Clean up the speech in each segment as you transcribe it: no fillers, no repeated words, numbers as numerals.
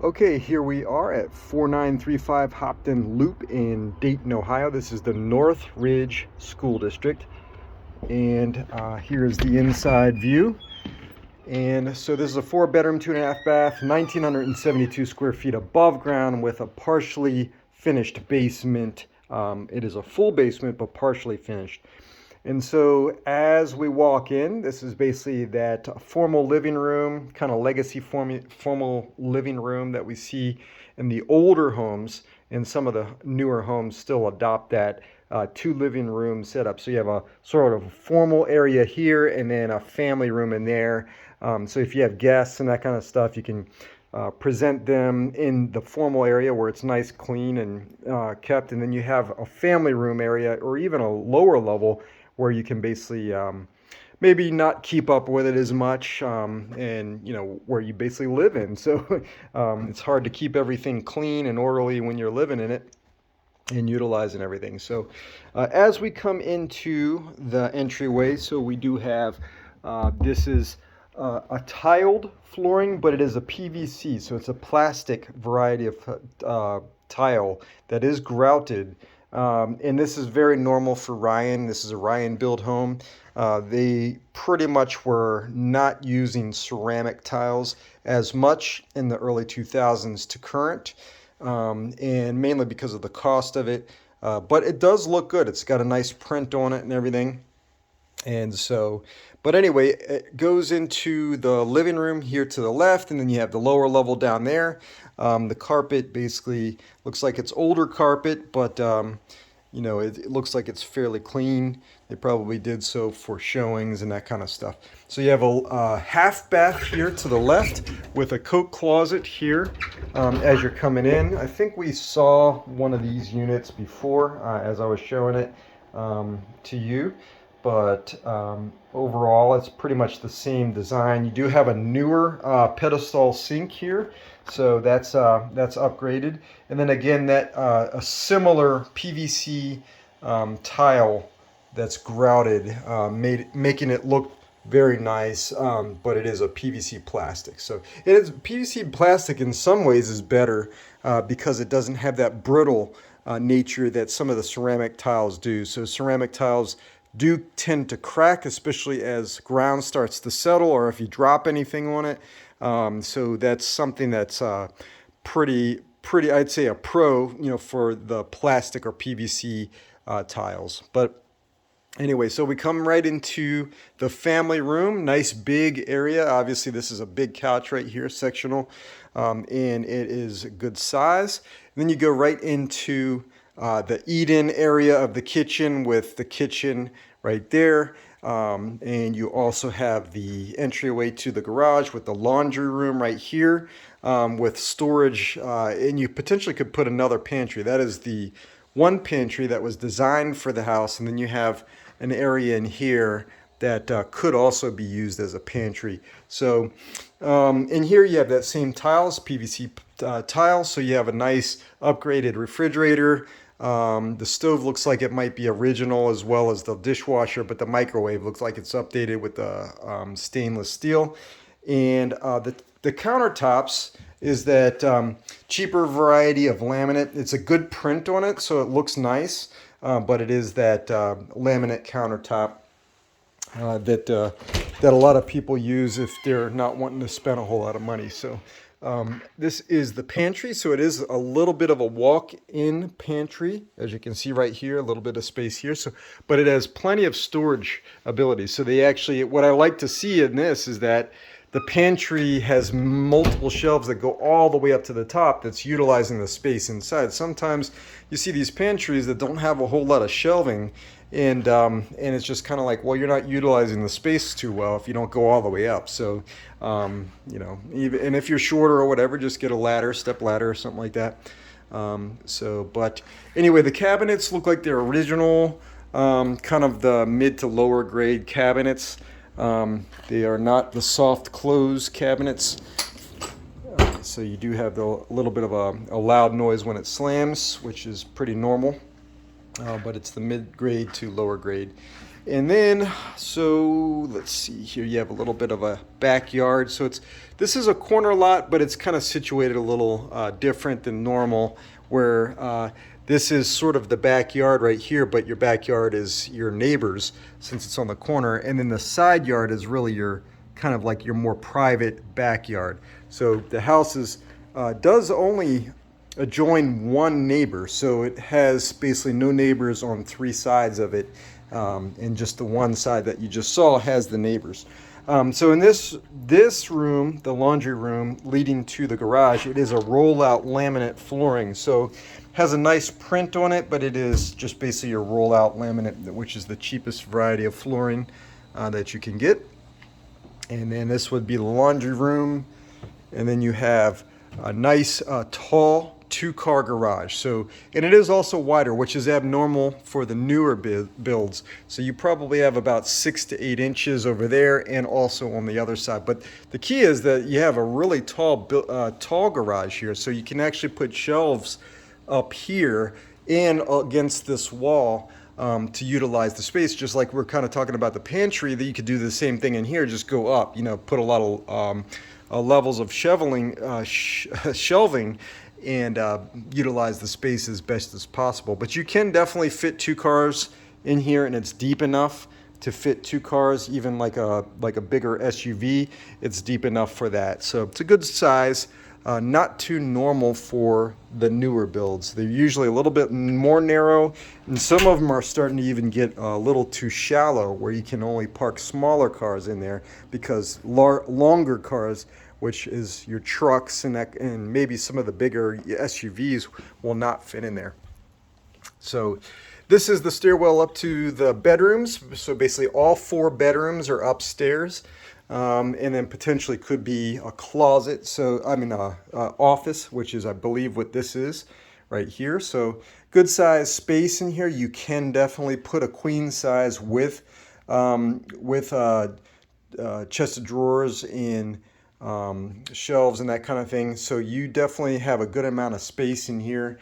Okay, here we are at 4935 Hopton Loop in Dayton, Ohio. This is the North Ridge School District. And here's the inside view. And so this is a 4-bedroom, 2.5 bath, 1,972 square feet above ground with a partially finished basement. It is a full basement, but partially finished. And so as we walk in, this is basically that formal living room, kind of legacy formal living room that we see in the older homes, and some of the newer homes still adopt that two living room setup. So you have a sort of formal area here and then a family room in there. So if you have guests and that kind of stuff, you can present them in the formal area where it's nice, clean, and kept. And then you have a family room area or even a lower level where you can basically maybe not keep up with it as much, and where you basically live in. So it's hard to keep everything clean and orderly when you're living in it and utilizing everything. So as we come into the entryway, so we do have this is a tiled flooring, but it is a PVC, so it's a plastic variety of tile that is grouted. And this is very normal for Ryan. This is a Ryan built home. They pretty much were not using ceramic tiles as much in the early 2000s to current, and mainly because of the cost of it. But it does look good. It's got a nice print on it and everything. And so, but anyway, it goes into the living room here to the left, and then you have the lower level down there. The carpet basically looks like it's older carpet, but it looks like it's fairly clean. They probably did so for showings and that kind of stuff. So you have a half bath here to the left with a coat closet here as you're coming in. I think we saw one of these units before as I was showing it to you. But overall, it's pretty much the same design. You do have a newer pedestal sink here, so that's upgraded. And then again, that a similar PVC tile that's grouted, making it look very nice. But it is a PVC plastic. So it is PVC plastic in some ways is better because it doesn't have that brittle nature that some of the ceramic tiles do. So ceramic tiles do tend to crack, especially as ground starts to settle or if you drop anything on it. So that's something that's pretty, I'd say a pro, for the plastic or PVC tiles. But anyway, so we come right into the family room. Nice big area. Obviously, this is a big couch right here, sectional, and it is a good size. And then you go right into the eat-in area of the kitchen with the kitchen right there. And you also have the entryway to the garage with the laundry room right here with storage. And you potentially could put another pantry. That is the one pantry that was designed for the house. And then you have an area in here that could also be used as a pantry. So in here you have that same tiles, PVC tiles. So you have a nice upgraded refrigerator. The stove looks like it might be original as well as the dishwasher, but the microwave looks like it's updated with the stainless steel. And the countertops is that cheaper variety of laminate. It's a good print on it, so it looks nice, but it is that laminate countertop that a lot of people use if they're not wanting to spend a whole lot of money. So this is the pantry, so it is a little bit of a walk-in pantry, as you can see right here, a little bit of space here. So, but it has plenty of storage ability. So they actually, what I like to see in this is that the pantry has multiple shelves that go all the way up to the top that's utilizing the space inside. Sometimes you see these pantries that don't have a whole lot of shelving, and it's just kind of like, well, you're not utilizing the space too well if you don't go all the way up. So, even, and if you're shorter or whatever, just get a ladder, step ladder or something like that. But anyway, the cabinets look like they're original, kind of the mid to lower grade cabinets. They are not the soft close cabinets. So you do have a little bit of a loud noise when it slams, which is pretty normal. But it's the mid-grade to lower grade. And then, so let's see here, you have a little bit of a backyard. So this is a corner lot, but it's kind of situated a little different than normal, where this is sort of the backyard right here, but your backyard is your neighbor's since it's on the corner. And then the side yard is really your kind of like your more private backyard. So the house does only adjoin one neighbor, so it has basically no neighbors on three sides of it, and just the one side that you just saw has the neighbors. So in this room, the laundry room leading to the garage, it is a rollout laminate flooring. So it has a nice print on it, but it is just basically a rollout laminate, which is the cheapest variety of flooring that you can get. And then this would be the laundry room, and then you have a nice tall two-car garage. So, and it is also wider, which is abnormal for the newer builds. So you probably have about 6 to 8 inches over there, and also on the other side. But the key is that you have a really tall garage here, so you can actually put shelves up here and against this wall to utilize the space, just like we're kind of talking about the pantry, that you could do the same thing in here, just go up, put a lot of levels of shelving and utilize the space as best as possible. But you can definitely fit 2 cars in here, and it's deep enough to fit 2 cars, even like a bigger SUV. It's deep enough for that. So it's a good size, not too normal for the newer builds. They're usually a little bit more narrow, and some of them are starting to even get a little too shallow, where you can only park smaller cars in there, because longer cars, which is your trucks and maybe some of the bigger SUVs, will not fit in there. So this is the stairwell up to the bedrooms. So basically all 4 bedrooms are upstairs, and then potentially could be a closet. So I mean a office, which is I believe what this is right here. So good size space in here. You can definitely put a queen size with chest of drawers and shelves and that kind of thing. So you definitely have a good amount of space in here.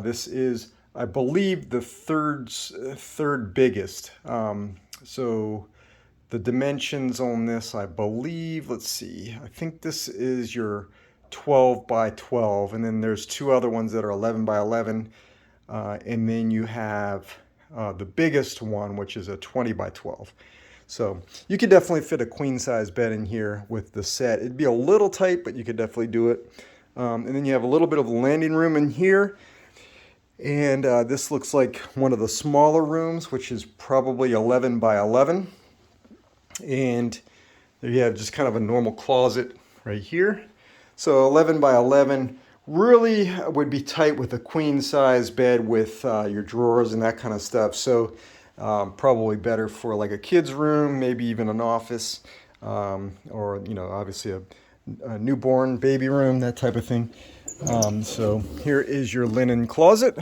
This is, I believe, the third biggest. So the dimensions on this, I believe, let's see, I think this is your 12 by 12, and then there's 2 other ones that are 11 by 11, and then you have the biggest one, which is a 20 by 12. So you could definitely fit a queen size bed in here with the set. It'd be a little tight, but you could definitely do it. And then you have a little bit of landing room in here. And this looks like one of the smaller rooms, which is probably 11 by 11. And there you have just kind of a normal closet right here. So 11 by 11 really would be tight with a queen size bed with your drawers and that kind of stuff. So probably better for like a kid's room, maybe even an office, or obviously a newborn baby room, that type of thing. So here is your linen closet.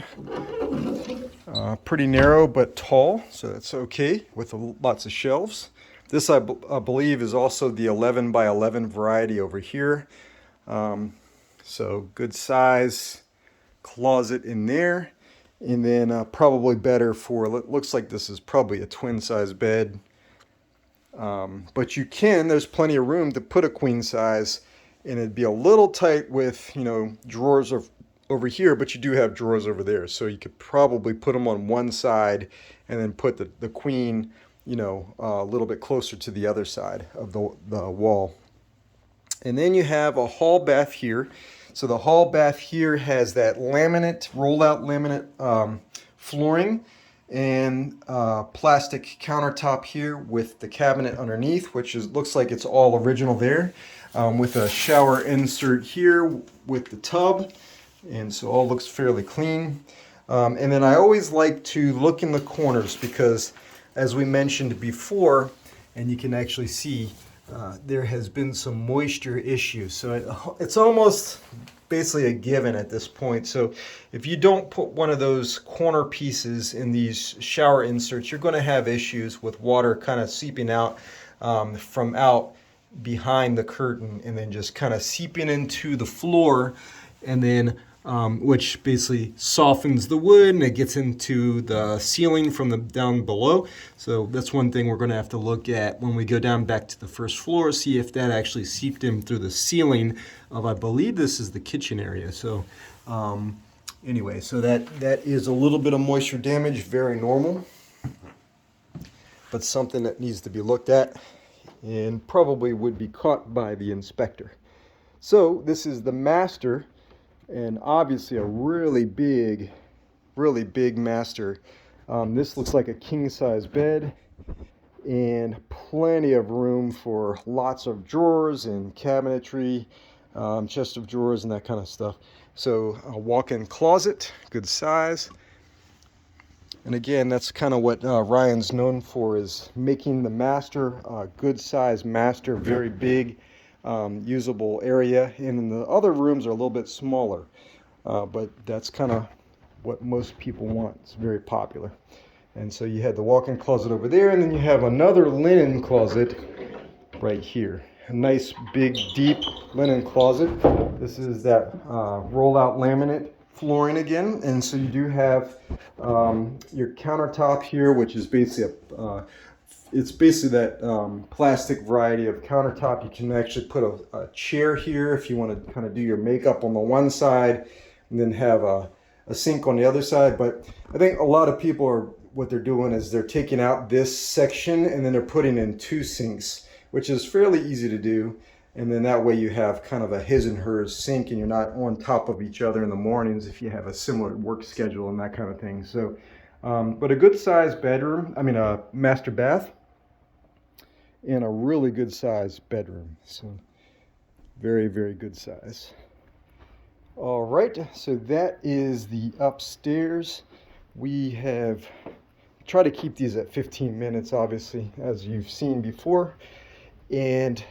Pretty narrow but tall, so that's okay with lots of shelves. This I believe is also the 11 by 11 variety over here. So good size closet in there. And then probably better for, looks like this is probably a twin size bed. But there's plenty of room to put a queen size, and it'd be a little tight with, drawers over here, but you do have drawers over there. So you could probably put them on one side and then put the queen, a little bit closer to the other side of the wall. And then you have a hall bath here. So the hall bath here has that rollout laminate flooring, and plastic countertop here with the cabinet underneath, which looks like it's all original there, with a shower insert here with the tub, and so all looks fairly clean. And then I always like to look in the corners, because as we mentioned before, and you can actually see, there has been some moisture issues. So it's almost basically a given at this point. So if you don't put one of those corner pieces in these shower inserts, you're going to have issues with water kind of seeping out from out behind the curtain, and then just kind of seeping into the floor, and then which basically softens the wood and it gets into the ceiling from the down below. So that's one thing we're going to have to look at when we go down back to the first floor, see if that actually seeped in through the ceiling of, I believe this is the kitchen area. So anyway, so that is a little bit of moisture damage, very normal, but something that needs to be looked at and probably would be caught by the inspector. So this is the master, and obviously a really big master. This looks like a king-size bed and plenty of room for lots of drawers and cabinetry, chest of drawers and that kind of stuff. So a walk-in closet, good size. And again, that's kind of what Ryan's known for, is making the master a good size master, very big, usable area. And then the other rooms are a little bit smaller, but that's kind of what most people want. It's very popular. And so you had the walk-in closet over there, and then you have another linen closet right here. A nice, big, deep linen closet. This is that roll-out laminate flooring again, and so you do have your countertop here, which is basically it's basically that plastic variety of countertop. You can actually put a chair here if you want to kind of do your makeup on the one side, and then have a sink on the other side. But I think a lot of people are, what they're doing is they're taking out this section and then they're putting in two sinks, which is fairly easy to do. And then that way you have kind of a his and hers sink, and you're not on top of each other in the mornings if you have a similar work schedule and that kind of thing. So, but a good sized bedroom, a master bath, and a really good sized bedroom. So very, very good size. All right, so that is the upstairs. We have tried to keep these at 15 minutes, obviously, as you've seen before. And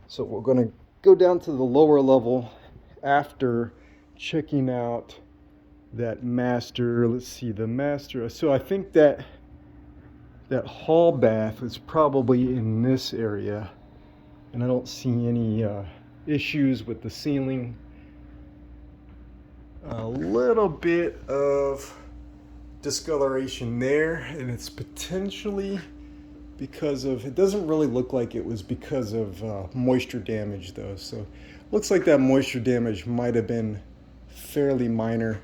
so we're going to go down to the lower level after checking out that master. Let's see, the master. So I think that hall bath is probably in this area, and I don't see any issues with the ceiling. A little bit of discoloration there, and it's potentially because of, it doesn't really look like it was because of moisture damage though. So looks like that moisture damage might have been fairly minor,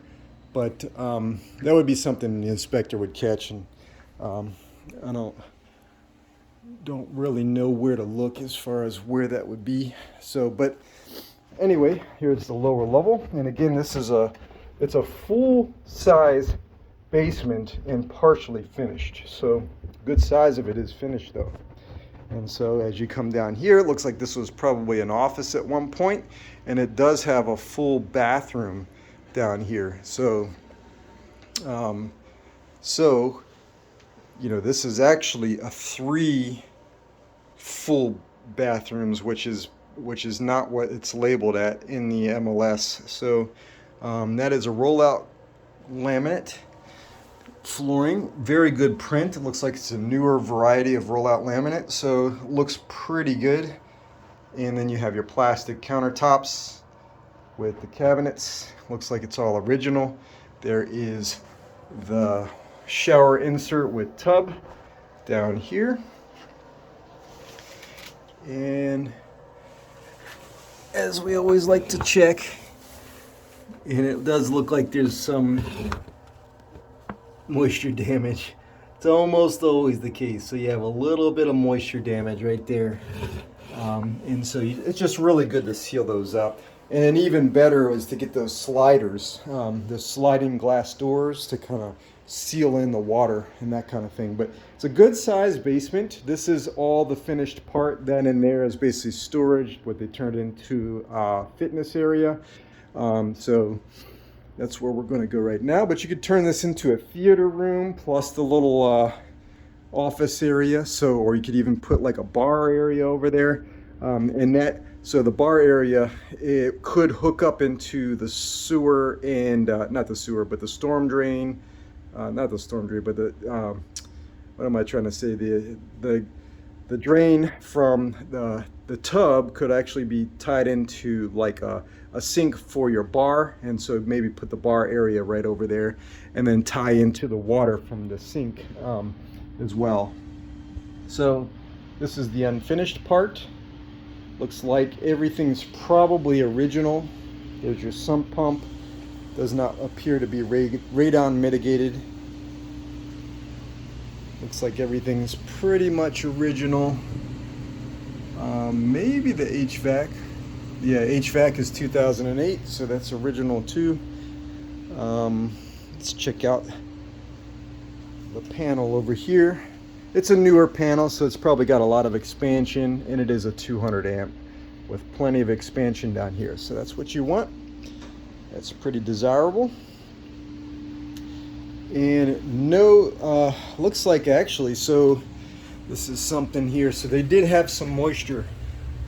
but that would be something the inspector would catch, and I don't really know where to look as far as where that would be. So, but anyway, here's the lower level, and again, it's a full size basement and partially finished. So good size of it is finished though. And so as you come down here, it looks like this was probably an office at one point, and it does have a full bathroom down here. So this is actually a 3 full bathrooms, which is not what it's labeled at in the MLS. So that is a rollout laminate flooring, very good print. It looks like it's a newer variety of rollout laminate, so it looks pretty good. And then you have your plastic countertops with the cabinets. Looks like it's all original. There is the shower insert with tub down here, and as we always like to check, and it does look like there's some moisture damage. It's almost always the case. So you have a little bit of moisture damage right there. And so it's just really good to seal those up. And even better is to get those sliders, the sliding glass doors, to kind of seal in the water and that kind of thing. But it's a good sized basement. This is all the finished part. Then in there is basically storage, what they turned into a fitness area. So that's where we're going to go right now. But you could turn this into a theater room plus the little office area. So, or you could even put like a bar area over there. So the bar area, it could hook up into the sewer and not the sewer, but the storm drain. Not the storm drain, but the what am I trying to say? The the drain from the tub could actually be tied into like a sink for your bar, and so maybe put the bar area right over there and then tie into the water from the sink as well. So this is the unfinished part. Looks like everything's probably original. There's your sump pump. Does not appear to be radon mitigated. Looks like everything's pretty much original. Maybe the HVAC. Yeah, HVAC is 2008, so that's original too. Let's check out the panel over here. It's a newer panel, so it's probably got a lot of expansion, and it is a 200 amp with plenty of expansion down here. So that's what you want. That's pretty desirable. And no, looks like actually, so this is something here. So they did have some moisture.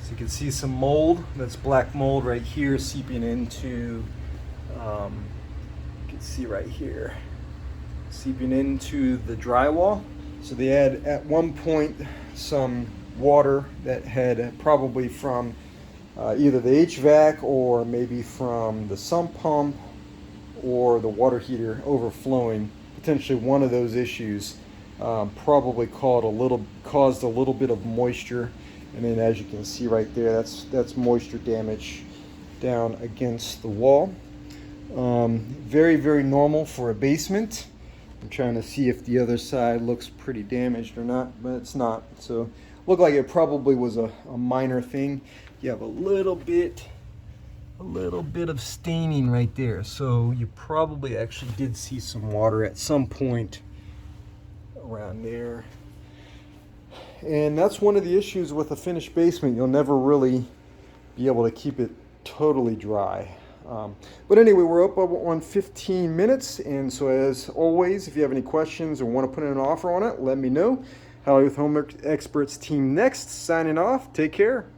So you can see some mold. That's black mold right here seeping into, you can see right here, seeping into the drywall. So they had at one point some water that had probably from either the HVAC or maybe from the sump pump or the water heater overflowing. Potentially one of those issues probably caused a little bit of moisture, and then as you can see right there, that's moisture damage down against the wall. Very, very normal for a basement. I'm trying to see if the other side looks pretty damaged or not, but it's not. So looked like it probably was a minor thing. You have a little bit of staining right there, so you probably actually did see some water at some point around there. And that's one of the issues with a finished basement. You'll never really be able to keep it totally dry. But anyway, we're up on 15 minutes, and so as always, if you have any questions or want to put in an offer on it, let me know. Holly with Home Experts team next, signing off. Take care.